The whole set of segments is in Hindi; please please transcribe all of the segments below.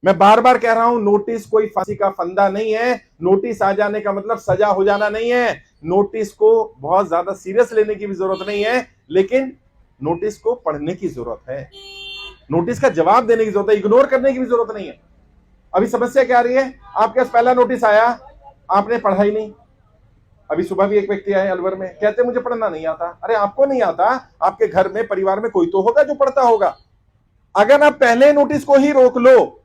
मैं बार बार कह रहा हूं, नोटिस कोई फांसी का फंदा नहीं है। नोटिस आ जाने का मतलब सजा हो जाना नहीं है। नोटिस को बहुत ज्यादा सीरियस लेने की भी जरूरत नहीं है, लेकिन नोटिस को पढ़ने की जरूरत है, नोटिस का जवाब देने की जरूरत है, इग्नोर करने की भी जरूरत नहीं है। अभी समस्या क्या आ रही है, आपके पास पहला नोटिस आया, आपने पढ़ा ही नहीं। अभी सुबह भी एक व्यक्ति आए अलवर में, कहते मुझे पढ़ना नहीं आता। अरे आपको नहीं आता, आपके घर में परिवार में कोई तो होगा जो पढ़ता होगा। अगर आप पहले नोटिस को ही रोक लो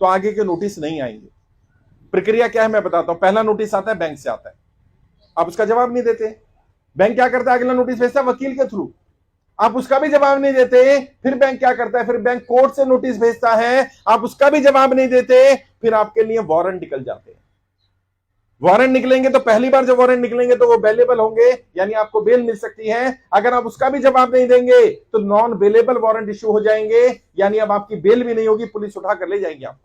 तो आगे के नोटिस नहीं आएंगे। प्रक्रिया क्या है मैं बताता हूं। पहला नोटिस आता है, बैंक से आता है, आप उसका जवाब नहीं देते। बैंक क्या करता है, अगला नोटिस भेजता है वकील के थ्रू, आप उसका भी जवाब नहीं देते। फिर बैंक क्या करता है, फिर बैंक कोर्ट से नोटिस भेजता है, आप उसका भी जवाब नहीं देते। फिर आपके लिए वारंट निकल जाते हैं। वारंट निकलेंगे तो पहली बार जब वारंट निकलेंगे तो वो बेलेबल होंगे, यानी आपको बेल मिल सकती है। अगर आप उसका भी जवाब नहीं देंगे तो नॉन बेलेबल वारंट इश्यू हो जाएंगे, यानी अब आपकी बेल भी नहीं होगी, पुलिस उठा कर ले जाएगी आपको।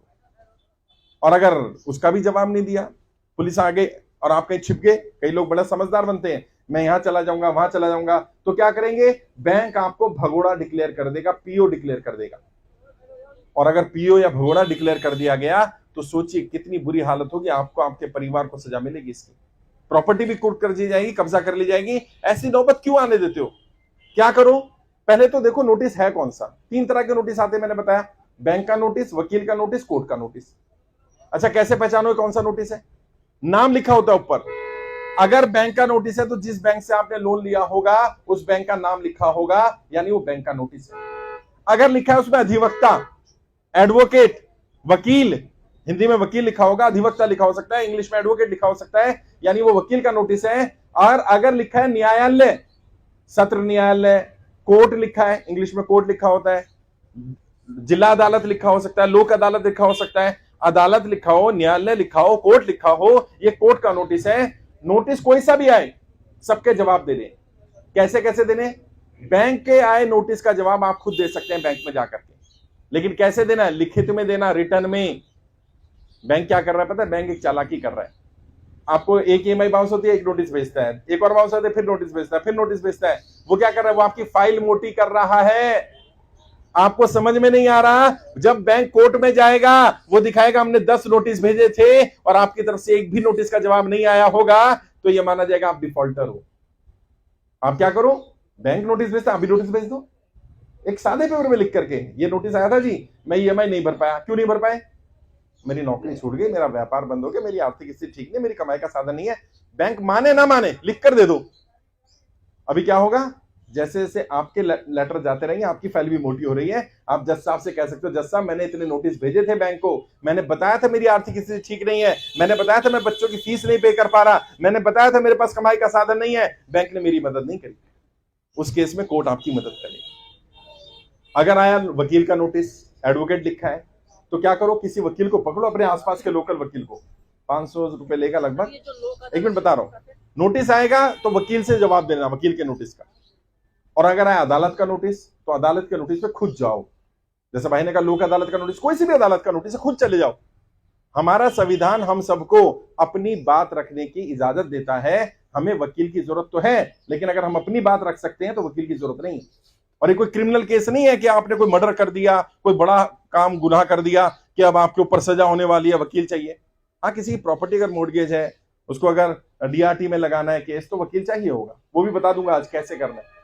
और अगर उसका भी जवाब नहीं दिया, पुलिस आ गई और आप कहीं छिप गए, कई लोग बड़ा समझदार बनते हैं, मैं यहां चला जाऊंगा वहां चला जाऊंगा, तो क्या करेंगे, बैंक आपको भगोड़ा डिक्लेयर कर देगा, पीओ डिक्लेयर कर देगा। और अगर पीओ या भगोड़ा डिक्लेयर कर दिया गया तो सोचिए कितनी बुरी हालत होगी, आपको, आपके परिवार को सजा मिलेगी इसकी। प्रॉपर्टी भी कुर्क कर दी जाएगी, कब्जा कर ली जाएगी। ऐसी नौबत क्यों आने देते हो? क्या करो, पहले तो देखो नोटिस है कौन सा। 3 तरह के नोटिस आते हैं, मैंने बताया, बैंक का नोटिस, वकील का नोटिस, कोर्ट का नोटिस। अच्छा, कैसे पहचानो कौन सा नोटिस है? नाम लिखा होता है ऊपर। अगर बैंक का नोटिस है तो जिस बैंक से आपने लोन लिया होगा उस बैंक का नाम लिखा होगा, यानी वो बैंक का नोटिस है। अगर लिखा है उसमें अधिवक्ता, एडवोकेट, वकील, हिंदी में वकील लिखा होगा, अधिवक्ता लिखा हो सकता है, इंग्लिश में एडवोकेट लिखा हो सकता है, यानी वो वकील का नोटिस है। और अगर लिखा है न्यायालय, सत्र न्यायालय, कोर्ट लिखा है, इंग्लिश में कोर्ट लिखा होता है, जिला अदालत लिखा हो सकता है, लोक अदालत लिखा हो सकता है, अदालत लिखा हो, न्यायालय लिखा हो, कोर्ट लिखा हो, ये कोर्ट का नोटिस है। नोटिस कोई सा भी आए, सबके जवाब देने। कैसे कैसे देने? बैंक के आए नोटिस का जवाब आप खुद दे सकते हैं बैंक में जाकर के, लेकिन कैसे देना है? लिखित में देना, रिटर्न में। बैंक क्या कर रहा है पता है? बैंक एक चालाकी कर रहा है। आपको एक ईएमआई बाउंस होती है, एक नोटिस भेजता है, एक और बाउंस होता है, फिर नोटिस भेजता है, फिर नोटिस भेजता है। वो क्या कर रहा है? वो आपकी फाइल मोटी कर रहा है। आपको समझ में नहीं आ रहा? जब बैंक कोर्ट में जाएगा वो दिखाएगा हमने 10 नोटिस भेजे थे और आपकी तरफ से एक भी नोटिस का जवाब नहीं आया होगा, तो यह माना जाएगा आप डिफॉल्टर हो। आप क्या करो, बैंक नोटिस भेजता, आप भी नोटिस भेज दो, एक सादे पेपर में लिख करके, ये नोटिस आया था जी, मैं ईएमआई नहीं भर पाया। क्यों नहीं भर पाए? मेरी नौकरी छूट गई, मेरा व्यापार बंद हो गया, मेरी आर्थिक स्थिति ठीक नहीं, मेरी कमाई का साधन नहीं है। बैंक माने ना माने, लिख कर दे दो। अभी क्या होगा, जैसे जैसे आपके लेटर जाते रहेंगे आपकी फाइल भी मोटी हो रही है। आप जज साहब से कह सकते हो, जज साहब मैंने इतने नोटिस भेजे थे बैंक को, मैंने बताया था मेरी आर्थिक स्थिति ठीक नहीं है, मैंने बताया था मैं बच्चों की फीस नहीं पे कर पा रहा, मैंने बताया था मेरे पास कमाई का साधन नहीं है, बैंक ने मेरी मदद नहीं करी। उस केस में कोर्ट आपकी मदद करेगी। अगर आया वकील का नोटिस, एडवोकेट लिखा है, तो क्या करो, किसी वकील को पकड़ो, अपने आसपास के लोकल वकील को, 500 रुपए लेगा लगभग। एक मिनट बता रहा हूं, नोटिस आएगा तो वकील से जवाब देना, वकील के नोटिस का। और अगर आया अदालत का नोटिस, तो अदालत के नोटिस पे खुद जाओ। जैसे भाई ने कहा लोक अदालत का नोटिस, कोई सी भी अदालत का नोटिस है, खुद चले जाओ। हमारा संविधान हम सबको अपनी बात रखने की इजाजत देता है। हमें वकील की जरूरत तो है, लेकिन अगर हम अपनी बात रख सकते हैं तो वकील की जरूरत नहीं। और ये कोई क्रिमिनल केस नहीं है कि आपने कोई मर्डर कर दिया, कोई बड़ा काम गुनाह कर दिया कि अब आपके ऊपर सजा होने वाली है, वकील चाहिए। हाँ, किसी की प्रॉपर्टी अगर मोर्टगेज है, उसको अगर डीआरटी में लगाना है केस, तो वकील चाहिए होगा। वो भी बता दूंगा आज कैसे करना है।